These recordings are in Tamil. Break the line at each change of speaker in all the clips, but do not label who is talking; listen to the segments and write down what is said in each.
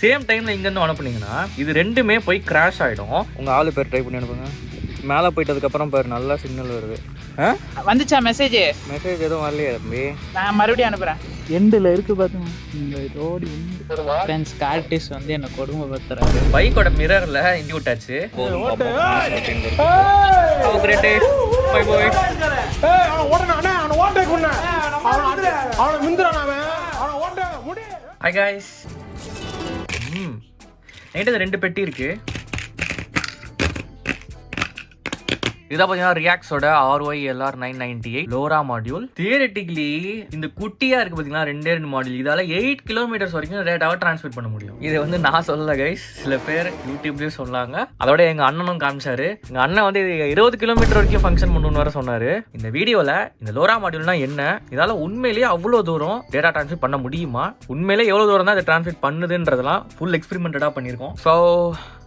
சேம் டைம்ல இங்கேருந்து அனுப்புனீங்கன்னா இது ரெண்டுமே போய் கிராஷ் ஆகிடும். உங்கள் ஆளு பேர் ட்ரை பண்ணி அனுப்புங்க. மேலே போயிட்டதுக்கப்புறம் பேர் நல்லா சிக்னல் வருது.
வந்துச்சா மெசேஜ்
எதுவும் வரலையே தம்பி.
நான் மறுபடியும் அனுப்புகிறேன். எண்டில் இருக்கு பார்த்துங்க இந்த ரோடு ஃப்ரெண்ட்ஸ். கார்டிஸ் வந்து என்னை கொடுமைப்படுத்துறாரு.
பைக்கோட மிரரில் இண்டி விட்டாச்சு. Hi guys. என்கிட்ட 2 பெட்டி இருக்கு. இதான் பார்த்தீங்கன்னா ரியாக்ஸோட RYLR 998 லோரா மாடியூல். தியரிட்டிக்கலி இந்த குட்டியா இருக்கு பார்த்தீங்கன்னா 2 மாடியூல் இதால 8 கிலோமீட்டர்ஸ் வரைக்கும் டேட்டாவை டிரான்ஸ்மிட் பண்ண முடியும். இது வந்து நான் சொல்லல கைஸ், சில பேர் யூடியூப்லயும் சொன்னாங்க. அதோட எங்க அண்ணனும் காமிச்சாரு. எங்க அண்ணன் வந்து 20 கிலோமீட்டர் வரைக்கும் ஃபங்க்ஷன் பண்ணணும்னு வர சொன்னாரு. இந்த வீடியோல இந்த லோரா மாடியூல்னா என்ன, இதால உண்மையிலேயே அவ்வளவு தூரம் டேட்டா டிரான்ஸ்மிட் பண்ண முடியுமா, உண்மையிலேயே எவ்வளவு தூரம் தான் இதை டிரான்ஸ்மிட் பண்ணுதுன்றதெல்லாம் ஃபுல் எக்ஸ்பெரிமெண்டடா பண்ணிருக்கோம். So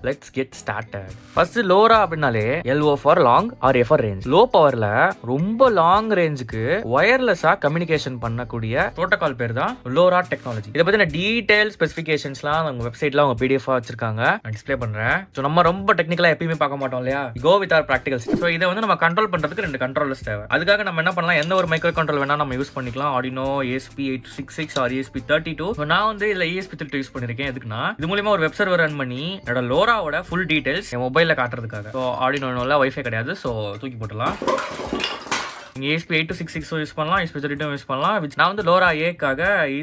let's get started. First LoRa அப்படின்னாலே LO for long, RA for range. Low பவர்ல ரொம்ப லாங் ரேஞ்சுக்கு வயர்லெஸ்ஸா கம்யூனிகேஷன் பண்ணக்கூடிய புரோட்டோகால் பேர் தான் லோரா டெக்னாலஜி. இதை பத்தின டீடைல் ஸ்பெசிஃபிகேஷன்ஸ்லாம் உங்க வெப்சைட்ல அவங்க PDF வச்சிருக்காங்க. நான் டிஸ்ப்ளே பண்றேன். ஸோ நம்ம ரொம்ப டெக்னிக்கலா எப்பயுமே பார்க்க மாட்டோம் இல்லையா, go with our practicals. So இதை வந்து நம்ம கண்ட்ரோல் பண்றதுக்கு 2 கண்ட்ரோலர்ஸ் தேவை. அதுக்காக நம்ம என்ன பண்ணலாம், எந்த ஒரு மைக்ரோ கண்ட்ரோல் வேணா நம்ம யூஸ் பண்ணிக்கலாம். Arduino ESP8266 or ESP32. நான் வந்து இதுல ESP32 யூஸ் பண்ணிருக்கேன். எதுக்குன்னா இது மூலமா ஒரு வெப் சர்வர் ரன் பண்ணி என்னோட லோராவோட ஃபுல் டீடைல்ஸ் என் மொபைல்ல காட்டுறதுக்காக. ஸோ Arduinoல வைஃபை கிடையாது, ஸோ தூக்கி போட்டுலாம். நீங்க ESP8266 யூஸ் பண்ணலாம், ESP32 யூஸ் பண்ணலாம். நான் வந்து லோரா ஏக்காக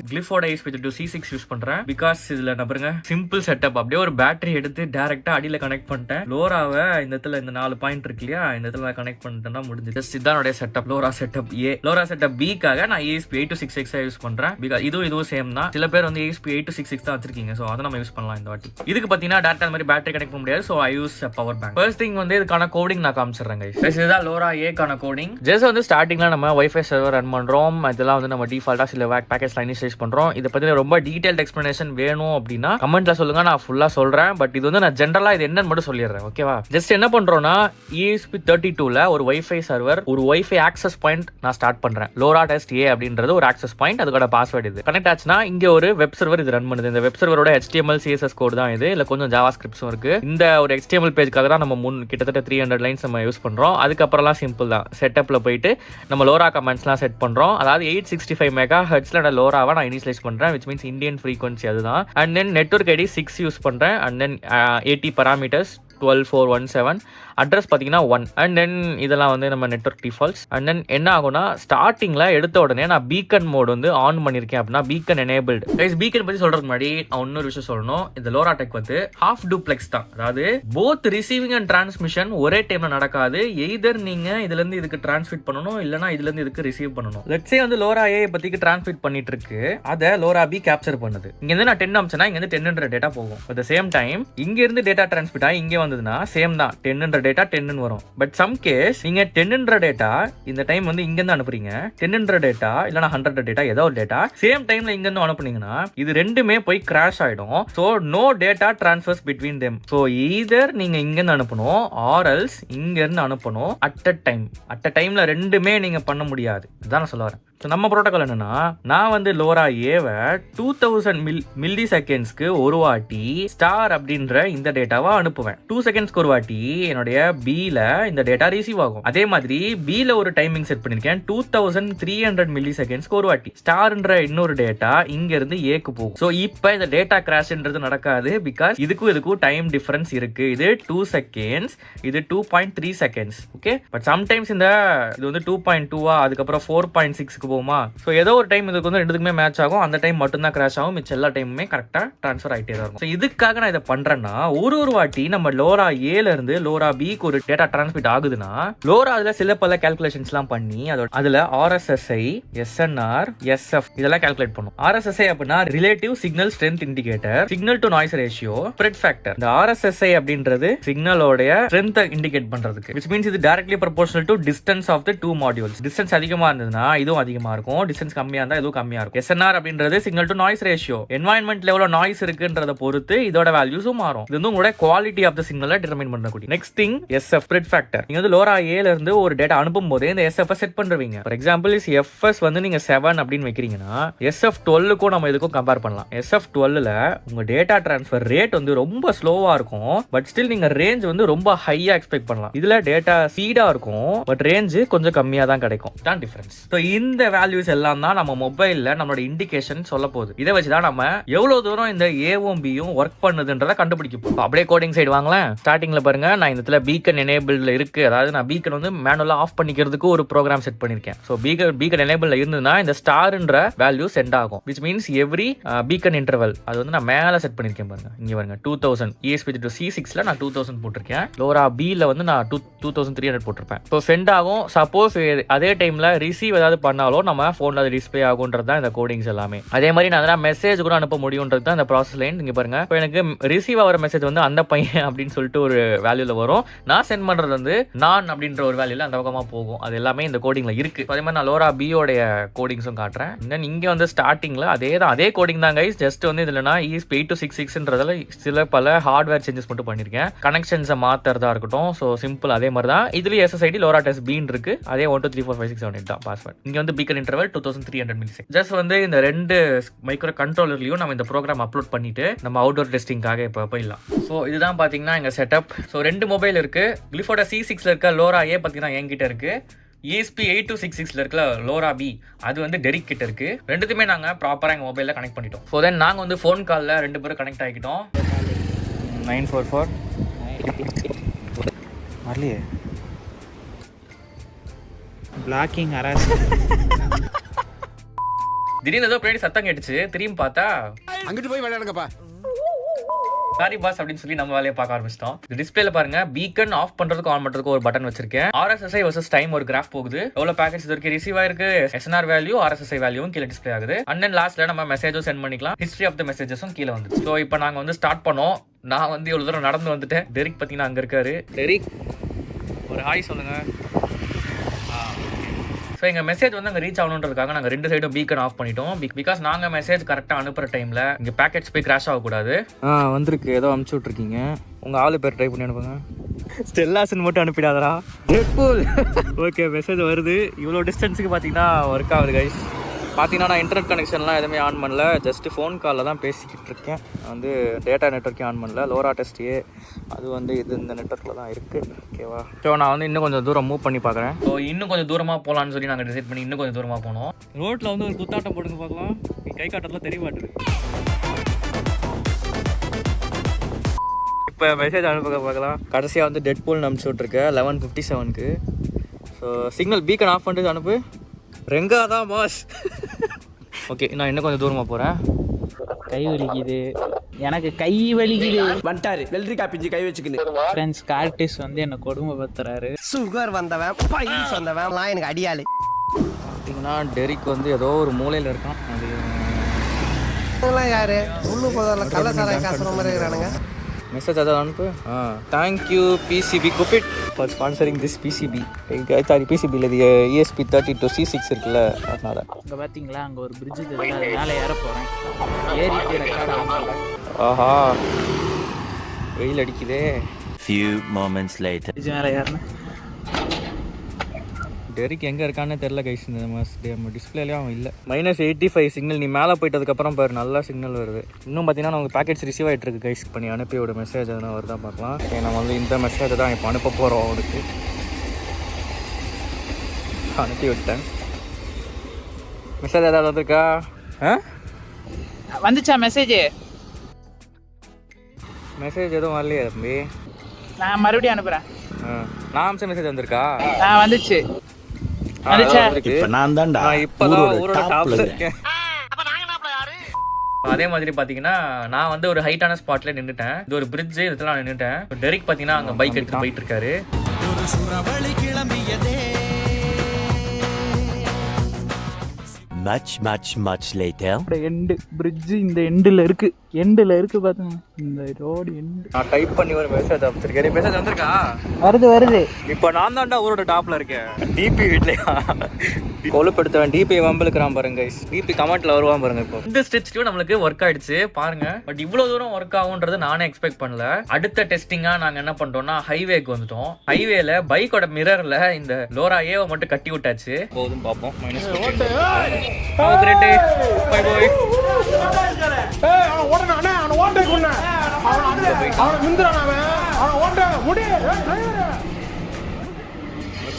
கிளிஃபோட ESP32 C6 யூஸ் பண்றேன். பிகாஸ் இதுல நம்பருங்க சிம்பிள் செட்டப். அப்படியே ஒரு பேட்டரி எடுத்து டைரக்டா அடியில கனெக்ட் பண்ணிட்டேன். லோராவை இந்த இடத்துல இந்த 4 பாயிண்ட் இருக்கு இல்லையா, இந்த இடத்துல கனெக்ட் பண்ணிட்டேன்னா முடிஞ்சு. ஜஸ்ட் இதானுடைய செட்டப். லோரா செட்டப் ஏ. லோரா செட்டப் பிக்காக நான் ESP8266 யூஸ் பண்றேன். பிகாஸ் இதுவும் சேம் தான். சில பேர் வந்து ESP8266 தான் வச்சிருக்கீங்க. ஸோ அதை நம்ம யூஸ் பண்ணலாம் இந்த வாட்டி. இதுக்கு பாத்தீங்கன்னா டேரக்டா மாதிரி பேட்டரி கனெக்ட் பண்ண முடியாது. So I use power bank. First thing வந்து இதுக்கான கோடிங் நான் காமிச்சிடுறேன். இதுதான் லோரா ஏக்கான கோடிங். ஜஸ்ட் வந்து ஸ்டார்டிங்ல நம்ம வைஃபை சர்வர் ரன் பண்றோம். இதெல்லாம் வந்து நம்ம டிஃபால்ட்டா சில பேக்கேஜ்ல இனிஷியலைஸ் பண்றோம். இதை பத்தி ரொம்ப டீடைல்ட் எக்ஸ்பிளனேஷன் வேணும் அப்படின்னா கமெண்ட்ல சொல்லுங்க, நான் ஃபுல்லா சொல்றேன். பட் இது வந்து நான் ஜெனரலா இது என்னன்னு மட்டும் சொல்லிடுறேன். ஓகேவா? ஜஸ்ட் என்ன பண்றோம்னா ESP32ல ஒரு வைஃபை சர்வர், ஒரு வைஃபை ஆக்சஸ் பாயிண்ட் நான் ஸ்டார்ட் பண்றேன். லோரா டெஸ்ட் ஏ அப்படின்றது ஒரு ஆக்சஸ் பாயிண்ட். அதுக்கோட பாஸ்வேர்டு இது கனெக்ட் ஆச்சுன்னா இங்க ஒரு வெப் சர்வர் இது ரன் பண்ணுது. இந்த வெப் சர்வரோட HTML CSS கோட் தான் இது. இல்ல கொஞ்சம் ஜாவா ஸ்கிரிப்ட்ஸும் இருக்கு. இந்த ஒரு HTML பேஜ்க்காக தான் நம்ம கிட்டத்தட்ட 300 லைன்ஸ் நம்ம யூஸ் பண்றோம். அதுக்கப்புறம்லாம் சிம்பிள் தான். செட்டப்ல போயிட்டு நம்ம லோரா கமெண்ட்ஸ்லாம் செட் பண்றோம். அதாவது 865 MHz லோராவை நான் இனிஷியலைஸ் பண்றேன், which means இந்தியன் ஃப்ரீக்வன்சி அதுதான். And then network ID 6 use பண்றேன். And then 80 parameters 12417. அட்ரஸ் பார்த்தீங்கன்னா 1. அண்ட் தென் இதெல்லாம் வந்து நம்ம நெட்வொர்க் டிஃபால்ட்ஸ். அண்ட் தென் என்ன ஆகும்னா ஸ்டார்டிங்ல எடுத்த உடனே நான் பீக்கன் மோட் வந்து ஆன் பண்ணிருக்கேன் அப்படின்னா பீக்கன் எனேபிள்டு. பீக்கன் பத்தி சொல்றதுக்கு முன்னாடி நான் இன்னொரு விஷயம் சொல்லணும். இந்த லோரா டெக் வந்து ஹாஃப் டூப்ளெக்ஸ் தான். அதாவது போத் ரிசீவிங் அண்ட் டிரான்ஸ்மிஷன் ஒரே டைம்ல நடக்காது. எய்தர் நீங்க இதுல இருந்து இதுக்கு டிரான்ஸ்மிட் பண்ணணும், இல்லனா இதுல இருந்து இதுக்கு ரிசீவ் பண்ணணும். லெட்ஸ் சே வந்து லோரா ஏ பத்திக்கு டிரான்ஸ்மிட் பண்ணிட்டு இருக்கு, அத லோரா பி கேப்சர் பண்ணுது. இங்க இருந்து நான் 10 அம்சனா இங்க இருந்து 10ன்ற டேட்டா போகும். அட் தி சேம் டைம் இங்க இருந்து டேட்டா டிரான்ஸ்மிட் ஆகி இங்க வந்ததுன்னா சேம் தான், 10ன்ற டேட்டா 10 வரும். பட் சம் கேஸ் நீங்க 10ன்ற டேட்டா இந்த டைம் வந்து இங்க இருந்து அனுப்புறீங்க, 10ன்ற டேட்டா இல்லனா 100 டேட்டா ஏதோ ஒரு டேட்டா சேம் டைம்ல இங்க இருந்து அனுப்புனீங்கன்னா இது ரெண்டுமே போய் கிராஷ் ஆயிடும். So no data transfers between them. So either நீங்க இங்க இருந்து அனுப்பணும் ஆர் எல்ஸ் இங்க இருந்து அனுப்பணும் அட் அ டைம்ல ரெண்டுமே நீங்க பண்ண முடியாது. அதான் நான் சொல்ல வரேன். நம்ம புரோட்டோகால் என்னன்னா, நான் வந்து லோரா ஏவை 2000 மில்லி செகண்ட்ஸ்க்கு ஒரு வாட்டி ஸ்டார் அப்படின்ற இந்த டேட்டாவை அனுப்புவேன். 2 செகண்ட்ஸ்க்கு ஒரு வாட்டி என்னுடைய பில இந்த டேட்டா ரிசீவ் ஆகும். அதே மாதிரி பில ஒரு டைமிங் செட் பண்ணிருக்கேன். 2300 மில்லி செகண்ட்ஸ்க்கு ஒரு வாட்டி ஸ்டார்ன்ற இன்னொரு டேட்டா இங்க இருந்து ஏக்கு போகும். சோ இப்போ இந்த டேட்டா கிராஷ்ன்றது நடக்காது. பிகாஸ் இதுக்கும் டைம் டிஃபரன்ஸ் இருக்கு. இது 2 செகண்ட்ஸ், இது 2.3 செகண்ட்ஸ். ஓகே, பட் சம்டைம்ஸ் இது வந்து 2.2 அதுக்கப்புறம் 4.6 போகுமா. சோ ஏதோ ஒரு டைம் இதுக்கு வந்து ரெண்டுக்குமே மேட்ச் ஆகும். அந்த டைம் மட்டும் தான் கிராஷ் ஆகும். மிச்ச எல்லா டைமுமே கரெக்டா ட்ரான்ஸ்ஃபர் ஆயிட்டே தான் இருக்கும். இதுக்காக நான் இதை பண்றேன்னா ஒரு வாட்டி நம்ம லோரா ஏல இருந்து லோரா பிக்கு ஒரு டேட்டா டிரான்ஸ்மிட் ஆகுதுன்னா லோரா அதுல சில பல கால்குலேஷன்ஸ் எல்லாம் பண்ணி அதுல RSSI, SNR, SF இதெல்லாம் கால்குலேட் பண்ணும். RSSI அப்படின்னா relative signal strength indicator, signal to noise ratio, spread factor. இந்த RSSI அப்படின்றது சிக்னலோட ஸ்ட்ரென்த் இண்டிகேட் பண்றதுக்கு, which means இது directly proportional to distance of the two modules. Distance அதிகமா இருந்ததுன்னா இதுவும் அதிகமா அதிகமா இருக்கும், டிஸ்டன்ஸ் கம்மியா இருந்தா இதுவும் கம்மியா இருக்கும். SNR அப்படின்றது சிக்னல் டு நாய்ஸ் ரேஷியோ. என்வாயன்மெண்ட்ல எவ்வளவு நாய்ஸ் இருக்குன்றத பொறுத்து இதோட வேல்யூஸும் மாறும். இது வந்து உங்களோட குவாலிட்டி ஆஃப் த சிக்னலை டிட்டர்மைன் பண்ணக்கூடிய. Next thing SF spread factor. நீங்க வந்து LoRa A ல இருந்து ஒரு டேட்டா அனுப்பும் போதே இந்த SF செட் பண்ணுவீங்க. ஃபார் எக்ஸாம்பிள் FS வந்து நீங்க 7 அப்படின்னு வைக்கிறீங்கன்னா SF12க்கும் நம்ம இதுக்கும் கம்பேர் பண்ணலாம். SF12ல உங்க டேட்டா டிரான்ஸ்ஃபர் ரேட் வந்து ரொம்ப ஸ்லோவா இருக்கும், பட் ஸ்டில் நீங்க ரேஞ்ச் வந்து ரொம்ப ஹையா எக்ஸ்பெக்ட் பண்ணலாம். இதுல டேட்டா ஸ்பீடா இருக்கும், பட் ரேஞ்ச் கொஞ்சம் கம்மியா தான் கிடைக்கும். தான் டிஃபரன்ஸ். ஸோ இந்த வேல்யூஸ் எல்லாம் தான் நம்ம மொபைல்ல நம்மளோட இண்டிகேஷன் சொல்ல போகுது. இதை வச்சு தான் நம்ம எவ்வளவு தூரம் இந்த ஏவும் பியும் ஒர்க் பண்ணுதுன்றத கண்டுபிடிக்க போறோம். அப்படியே கோடிங் சைடு வாங்கலாம். ஸ்டார்டிங்ல பாருங்க, நான் இந்த இடத்துல பீக்கன் எனேபிள்ல இருக்கு. அதாவது நான் பீக்கன் வந்து மேனுவலா ஆஃப் பண்ணிக்கிறதுக்கு ஒரு ப்ரோக்ராம் செட் பண்ணிருக்கேன். ஸோ பீக்கன் எனேபிள்ல இருந்ததுன்னா இந்த ஸ்டார்ன்ற வேல்யூ சென்ட் ஆகும், which means every beacon interval. அது வந்து நான் மேல செட் பண்ணிருக்கேன் பாருங்க. இங்க பாருங்க 2000 ESP32 C6ல நான் 2000 போட்டிருக்கேன். LoRa B ல வந்து நான் 2300 போட்டிருப்பேன். ஸோ சென்ட் ஆகும். சப்போஸ் அதே டைம்ல ரிசீவ் ஏதாவது பண்ணாலும் நம்ம போன்ல அது டிஸ்பிளே ஆகும்ன்றது தான் இந்த கோடிங்ஸ் எல்லாமே. அதே மாதிரி நான் அதெல்லாம் மெசேஜ் கூட அனுப்ப முடியும்ன்றது தான் இந்த ப்ராசஸ் லைன். இங்க பாருங்க, இப்போ எனக்கு ரிசீவ் ஆகிற மெசேஜ் வந்து அந்த பையன் அப்படின்னு சொல்லிட்டு ஒரு வேல்யூல வரும். நான் சென்ட் பண்றது வந்து நான் அப்படின்ற ஒரு வேல்யூல அந்த பக்கமா போகும். அது எல்லாமே இந்த கோடிங்ல இருக்கு. அதே மாதிரி நான் LoRa B ஓடைய கோடிங்ஸும் காட்டுறேன். இங்க வந்து ஸ்டார்டிங்ல அதே கோடிங் தான் கைஸ். ஜஸ்ட் வந்து இதுல நான் ESP8266ன்றதுல சில பல ஹார்ட்வேர் சேஞ்சஸ் மட்டும் பண்ணிருக்கேன். கனெக்ஷன்ஸை மாத்துறதா இருக்கட்டும். ஸோ சிம்பிள் அதே மாதிரி தான். இதுலயும் SSID LoRa test B இருக்கு. அதே 1 2 3 4 5 6 7 8 தான் பாஸ்வேர்ட். இங்க வந்து பீக்கன் இன்டர்வல் 2300 மில்லிசெகண்ட். ஜஸ்ட் வந்து இந்த ரெண்டு மைக்ரோ கண்ட்ரோலர்லயும் நம்ம இந்த ப்ரோக்ராம் அப்லோட் பண்ணிட்டு நம்ம அவுட்டோர் டெஸ்டிங்காக இப்போ போயிடலாம். ஸோ இதுதான் பாத்தீங்கன்னா எங்க செட்டப். ஸோ 2 மொபைல் இருக்கு. கிளிஃபோட C6ல இருக்க LoRa A பாத்தீங்கன்னா என்கிட்ட இருக்கு. ESP8266ல இருக்க LoRa B அது வந்து டெரிக் கிட்ட இருக்கு. ரெண்டுத்துமே நாங்க ப்ராப்பரா எங்க மொபைல்ல கனெக்ட் பண்ணிட்டோம். ஸோ தென் நாங்க வந்து ஃபோன் கால்ல 2 பேரும் கனெக்ட் ஆகிட்டோம். 944 வரலையே.
Blocking harass.
திடீர்னு ஏதோ பின்னாடி சத்தம் கேட்டுச்சு. திரும்பி பார்த்தா
அங்கிட்டு போய் விளையாடுங்கப்பா.
சாரி பாஸ் அப்படின்னு சொல்லி நம்ம வேலையை பார்க்க ஆரம்பிச்சிட்டோம். டிஸ்பிளேல பாருங்க, பீக்கன் ஆஃப் பண்றதுக்கு ஆன் பண்றதுக்கு ஒரு பட்டன் வச்சிருக்கேன். RSSI வர்சஸ் டைம் ஒரு கிராஃப் போகுது. எவ்வளவு பேக்கெட்ஸ் இது வரைக்கும் ரிசீவ் ஆயிருக்கு, SNR வேல்யூ, RSSI வேல்யூவும் கீழே டிஸ்பிளே ஆகுது. அண்ட் தென் லாஸ்ட்ல நம்ம மெசேஜும் சென்ட் பண்ணிக்கலாம். ஹிஸ்டரி ஆஃப் த மெசேஜஸும் கீழே வந்து. ஸோ இப்போ நாங்க வந்து ஸ்டார்ட் பண்ணோம். நான் வந்து இவ்வளவு தூரம் நடந்து வந்துட்டேன். டெரிக் பாத்தீங்கன்னா அங்க இருக்காரு. டெரிக் ஒரு ஹாய் சொல்லுங்க. ஸோ எங்கள் மெசேஜ் வந்து அங்கே ரீச் ஆகணுன்றதுக்காக நாங்கள் 2 சைடும் பீக்கன் ஆஃப் பண்ணிட்டோம். பிகாஸ் நாங்கள் மெசேஜ் கரெக்டாக அனுப்புகிற டைமில் இங்கே பேக்கெட்ஸ் போய் கிராஷ் ஆகக்கூடாது. வந்திருக்கு, ஏதோ அனுப்பிச்சி விட்ருக்கீங்க. உங்கள் ஆளு பேர் ட்ரை பண்ணி அனுப்புங்க. ஸ்டெல்லாசன் மட்டும் அனுப்பிடாதரா. ஓகே, மெசேஜ் வருது. இவ்வளோ டிஸ்டன்ஸுக்கு பார்த்தீங்கன்னா ஒர்க் ஆகுது கைஸ். பார்த்தீங்கன்னா நான் இன்டர்நெட் கனெக்ஷன்லாம் எதுவுமே ஆன் பண்ணல. ஜஸ்ட் ஃபோன் காலில் தான் பேசிக்கிட்டு இருக்கேன். வந்து டேட்டா நெட்வொர்க்கையும் ஆன் பண்ணல. LoRa test A அது வந்து இந்த நெட்வொர்க்கில் தான் இருக்குது. ஓகேவா? ஸோ நான் வந்து இன்னும் கொஞ்சம் தூரம் மூவ் பண்ணி பார்க்குறேன். ஸோ இன்னும் கொஞ்சம் தூரமாக போகலான்னு சொல்லி நாங்கள் டிசைட் பண்ணி இன்னும் கொஞ்சம் தூரமாக போனோம். ரோட்டில் வந்து ஒரு குத்தாட்டம் போடுங்க பார்க்கலாம். கை காட்டத்தில் தெரிய மாட்டுது. இப்போ மெசேஜ் அனுப்புக பார்க்கலாம். கடைசியாக வந்து டெட்பூல் அனுப்பிச்சி விட்ருக்கேன் 11:57க்கு. ஸோ சிக்னல் பீக்கன் ஆஃப் பண்ணிட்டு அனுப்பு. ரெங்காதான் பாஸ். ஓகே, நான் இன்னும் கொஞ்சம் தூரமாக போகிறேன்.
கை வலிக்குது, எனக்கு கை வலிக்குது.
வந்துட்டாரு வெள்ளரி காப்பிஞ்சு கை வச்சுக்கின்னு.
ஃப்ரெண்ட்ஸ் கார்டிஸ் வந்து என்ன கொடுமைப்படுத்துறாரு.
சுகர் வந்தவன் பைல்ஸ் வந்தவன் எனக்கு அடியாளு.
பார்த்தீங்கன்னா டெரிக் வந்து ஏதோ ஒரு மூலையில் இருக்கான்.
அது யாரு உள்ளு போதில் கள்ளசாராய காசுற மாதிரி இருக்கிறானுங்க.
மெசேஜ் அதாவது அனுப்பு. Thank you PCB Cupid for sponsoring this PCB. Sorry, PCB இல்லை, இது ESP32 C6 இருக்குல்ல, அதனால.
அங்கே பார்த்தீங்களா, அங்கே ஒரு பிரிட்ஜ் இருக்குது, அது மேலே ஏற போகிறேன். ஏறிட்டு ரெக்கார்ட் ஆகும்.
ஆஹா, வெயில் அடிக்குதே.
Few moments later.
பிரிட்ஜ் மேலே ஏறினேன்.
டெரிக் எங்கே இருக்கான்னு தெரில கைஸ். நம்ம டிஸ்பிளேலேயும் அவன் இல்லை. -85 சிக்னல். நீ மேலே போயிட்டதுக்கப்புறம் பாரு, நல்லா சிக்னல் வருது. இன்னும் பார்த்தீங்கன்னா நமக்கு பேக்கெட்ஸ் ரிசீவ் ஆகிட்டு இருக்கு கைஸ். பண்ணி அனுப்பியோட மெசேஜ் எதனா வருதான் பார்க்கலாம். ஓகே, நம்ம வந்து இந்த மெசேஜ் தான் இப்போ அனுப்ப போகிறோம். அவனுக்கு அனுப்பி விட்டேன். மெசேஜ் ஏதாவது வந்திருக்கா?
வந்துச்சா மெசேஜ்?
மெசேஜ் எதுவும் வரலையே தம்பி.
நான் மறுபடியும் அனுப்புகிறேன்.
நான் அம்ச மெசேஜ் வந்திருக்கா?
வந்துச்சு. வந்துச்சா?
இப்ப நான் தான்டா
ஊரோட டாப்ல இருக்கேன். அதே மாதிரி பாத்தீங்கன்னா நான் வந்து ஒரு ஹைட்டான ஸ்பாட்ல நின்னுட்டேன். இது ஒரு பிரிட்ஜ், இதுல நான் நின்னுட்டேன். டெரிக் பாத்தீங்கன்னா அங்க பைக் எடுத்து போயிட்டு இருக்காரு.
much later.
எண்டு பிரிட்ஜ் இந்த எண்டில் இருக்கு பாத்துங்க. இந்த ரோடு எண்டு.
நான் டைப் பண்ணி ஒரு மெசேஜ் அனுப்பிச்சிருக்கேன். மெசேஜ் வந்திருக்கா?
வருது.
இப்போ நான் தான்டா ஊரோட டாப்ல இருக்கேன். டிபி வீட்லயா கொழுப்படுத்துவேன். டிபி வம்பலுக்குறான் பாருங்க கைஸ். டிபி கமெண்ட்ல வருவான் பாருங்க. இப்போ இந்த ஸ்டிச்சும் நம்மளுக்கு ஒர்க் ஆயிடுச்சு பாருங்க. பட் இவ்வளவு தூரம் ஒர்க் ஆகும்ன்றது நானே எக்ஸ்பெக்ட் பண்ணல. அடுத்த டெஸ்டிங்கா நாங்க என்ன பண்றோம்னா ஹைவேக்கு வந்துட்டோம். ஹைவேல பைக்கோட மிரர்ல இந்த லோரா ஏவை மட்டும் கட்டி விட்டாச்சு. போதும் பாப்போம். Minus bye bye.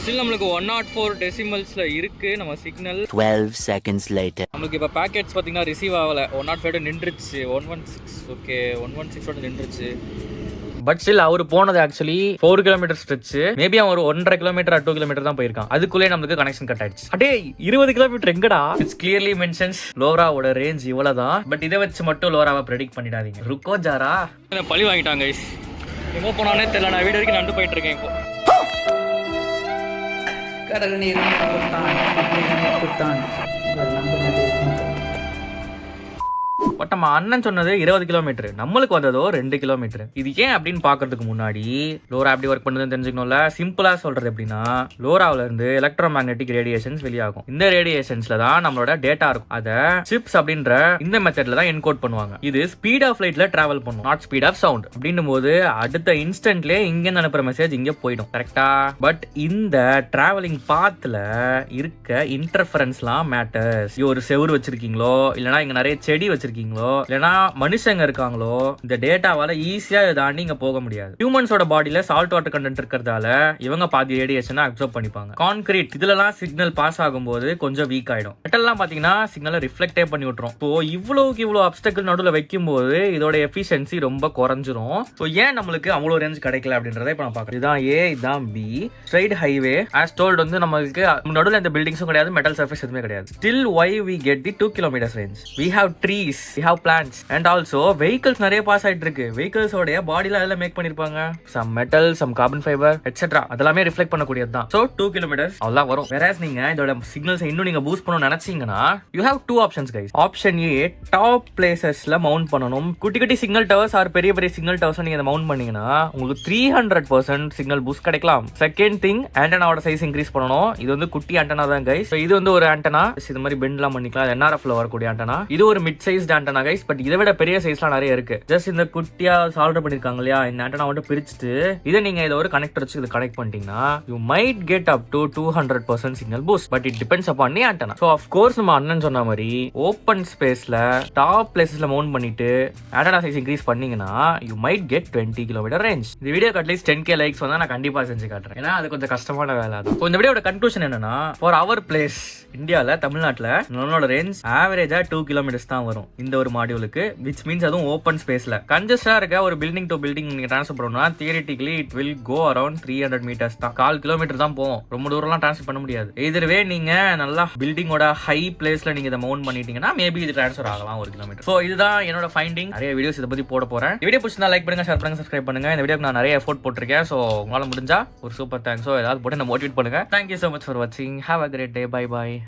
ஸ்டில் நம்மளுக்கு 104 டெசிமல்ஸ்ல இருக்கு நம்ம சிக்னல்.
12 seconds later.
நம்மளுக்கு இப்போ பேக்கெட்ஸ் பார்த்தீங்கன்னா ரிசீவ் ஆகல. 105 நின்றுச்சு. 116 ஓகே 116 நின்றுச்சு. பட் ஸ்டில் அவர் போனது ஆக்சுவலி 4 கிலோமீட்டர் ஸ்ட்ரெச். மேபி அவன் ஒரு 1.5 கிலோமீட்டர் 2 கிலோமீட்டர் தான் போயிருக்கான். அதுக்குள்ளே நம்மளுக்கு கனெக்ஷன் கட் ஆயிடுச்சு. அடே 20 கிலோமீட்டர் எங்கடா? இட்ஸ் கிளியர்லி மென்ஷன்ஸ் லோராவோட ரேஞ்ச் இவ்வளவுதான். பட் இதை வச்சு மட்டும் லோராவை ப்ரெடிக்ட் பண்ணிடாதீங்க. ருக்கோ ஜாரா பழி வாங்கிட்டாங்க கைஸ். எங்க போனானே தெரியல. நான் வீடு வரைக்கும் நடந்து போயிட்டு இருக்கேன். இப்போ
கடல் நீர்
பட் நம்ம அண்ணன் சொன்னது 20 கிலோமீட்டர், நம்மளுக்கு வந்ததோ 2 கிலோமீட்டர். இது ஏன் அப்படின்னு பாக்குறதுக்கு முன்னாடி லோரா எப்படி ஒர்க் பண்ணுதுன்னு தெரிஞ்சுக்கணும்ல. சிம்பிளா சொல்றது எப்படின்னா, லோராவில இருந்து எலக்ட்ரோ மேக்னெட்டிக் ரேடியேஷன்ஸ் வெளியாகும். இந்த ரேடியேஷன்ஸ்ல தான் நம்மளோட டேட்டா இருக்கும். அதை சிப்ஸ் அப்படின்ற இந்த மெத்தட்ல தான் என்கோட் பண்ணுவாங்க. இது ஸ்பீட் ஆஃப் லைட்ல டிராவல் பண்ணும், நாட் ஸ்பீட் ஆஃப் சவுண்ட். அப்படின்னும் போது அடுத்த இன்ஸ்டன்ட்லயே இங்க அனுப்புற மெசேஜ் இங்க போயிடும். கரெக்டா? பட் இந்த டிராவலிங் பாத்ல இருக்க இன்டர்ஃபரன்ஸ்லாம் மேட்டர்ஸ். ஒரு செவுரு வச்சிருக்கீங்களோ, இல்லனா இங்க நிறைய செடி வச்சிருக்கீங்களோ, இல்லனா மனுஷங்க இருக்காங்களோ, இந்த டேட்டாவால ஈஸியா தாண்டி இங்க போக முடியாது. ஹியூமன்ஸோட பாடியில சால்ட் வாட்டர் கண்டென்ட் இருக்கிறதால இவங்க பாதி ரேடியேஷனை அப்சர்வ் பண்ணிப்பாங்க. கான்கிரீட் இதுலலாம் சிக்னல் பாஸ் ஆகும்போது கொஞ்சம் வீக் ஆயிடும். மெட்டல்லாம் பாத்தீங்கன்னா சிக்னலை ரிஃப்ளெக்டே பண்ணி விட்டுரும். இப்போ இவ்வளவு அப்டக்கிள் நடுவில் வைக்கும் போது இதோட எஃபிஷியன்சி ரொம்ப குறைஞ்சிரும். ஏன் நம்மளுக்கு அவ்வளவு ரேஞ்ச் கிடைக்கல அப்படின்றத இப்ப நான் பாக்குறேன். இதான் ஏ, இதான் B. Straight highway as told வந்து நம்மளுக்கு நடுவில் இந்த பில்டிங்ஸும் கிடையாது, மெட்டல் சர்ஃபேஸ் எதுவுமே கிடையாது. Still why we get the 2 kilometers range? We have trees, we have plants and also vehicles நிறைய பாஸ் ஆயிட்டு இருக்கு. vehicles ஓட பாடியில அதெல்லாம் மேக் பண்ணிருப்பாங்க. some metal, some carbon fiber etc. அதெல்லாமே ரிஃப்ளெக்ட் பண்ணக்கூடியது தான். So 2 kilometers அவ்வளவு வரும். whereas நீங்க இதோட சிக்னல்ஸ் இன்னும் நீங்க பூஸ்ட் பண்ணனும் நினைச்சீங்கன்னா you have two options guys. option A, top பிளேசஸ்ல மவுண்ட் பண்ணனும். குட்டி குட்டி சிக்னல் டவர்ஸ் ஆர் பெரிய பெரிய சிக்னல் டவர்ஸ் நீங்க மவுண்ட் பண்ணீங்கன்னா உங்களுக்கு 300% சிக்னல் பூஸ்ட் கிடைக்கலாம். செகண்ட் திங், ஆண்டனாவோட சைஸ் இன்க்ரீஸ் பண்ணனும். இது வந்து குட்டி ஆண்டனா தான் கைஸ். இது வந்து ஒரு ஆண்டனா, இது மாதிரி பெண்ட்லாம் பண்ணிக்கலாம். NRF ல வரக்கூடிய ஆண்டனா. இது ஒரு mid sized antenna guys. But இதை விட பெரிய சைஸ்லாம் நிறைய இருக்கு. ஜஸ்ட் இந்த குட்டியா சால்டர் பண்ணிருக்காங்க இல்லையா, இந்த ஆண்டனா மட்டும் பிரிச்சுட்டு இதை நீங்க இத ஒரு கனெக்டர் வச்சு இதை கனெக்ட் பண்ணிட்டீங்கன்னா you might get up to 200% signal boost, but it depends upon the antenna. So of course நம்ம அண்ணன் சொன்ன மாதிரி ஓபன் ஸ்பேஸ்ல டாப் பிளேசஸ்ல மவுண்ட் பண்ணிட்டு ஆண்டனா சைஸ் இன்க்ரீஸ் பண்ணீங்கன்னா you might get 20 km range. இந்த வீடியோக்கு அட்லீஸ்ட் 10k லைக்ஸ் வந்தா நான் கண்டிப்பா செஞ்சு காட்டுறேன். ஏன்னா அது கொஞ்சம் கஷ்டமான வேலை தான். இந்த வீடியோட கன்க்ளூஷன் என்னன்னா, for our place இந்தியால தமிழ்நாட்டுல நம்மளோட ரேஞ்ச் ஆவரேஜா 2 கிலோமீட்டர்ஸ் தான் வரும் இந்த ஒரு மாடியூலுக்கு. which means அதுவும் ஓபன் ஸ்பேஸ்ல கன்ஜஸ்டா இருக்க ஒரு பில்டிங் டு பில்டிங் நீங்க ட்ரான்ஸ்ஃபர் பண்ணணும்னா theoretically it will go around 300 metres தான். 1/4 கிலோமீட்டர் தான் போகும். ரொம்ப தூரம்லாம் ட்ரான்ஸ்ஃபர் பண்ண முடியாது. எதிர்வே நீங்க நல்லா பில்டிங்கோட ஹை பிளேஸ்ல நீங்க இதை மவுண்ட் பண்ணிட்டீங்கன்னா மேபி இது ட்ரான்ஸ்ஃபர் ஆகலாம் 1 கிலோமீட்டர். சோ இதுதான் என்னோட ஃபைண்டிங். நிறைய வீடியோஸ் இதை பத்தி போட போறேன். இந்த வீடியோ பிடிச்சிருந்தா லைக் பண்ணுங்க, ஷேர் பண்ணுங்க, சப்ஸ்கிரைப் பண்ணுங்க. இந்த வீடியோக்கு நான் நிறைய எஃபோர்ட் போட்டிருக்கேன். சோ உங்களால முடிஞ்சா ஒரு சூப்பர் தேங்க்ஸ். ஏதாவது போட்டு என்ன மோட்டிவேட் பண்ணுங்க. Thank you so much for watching. Have a great day. Bye bye.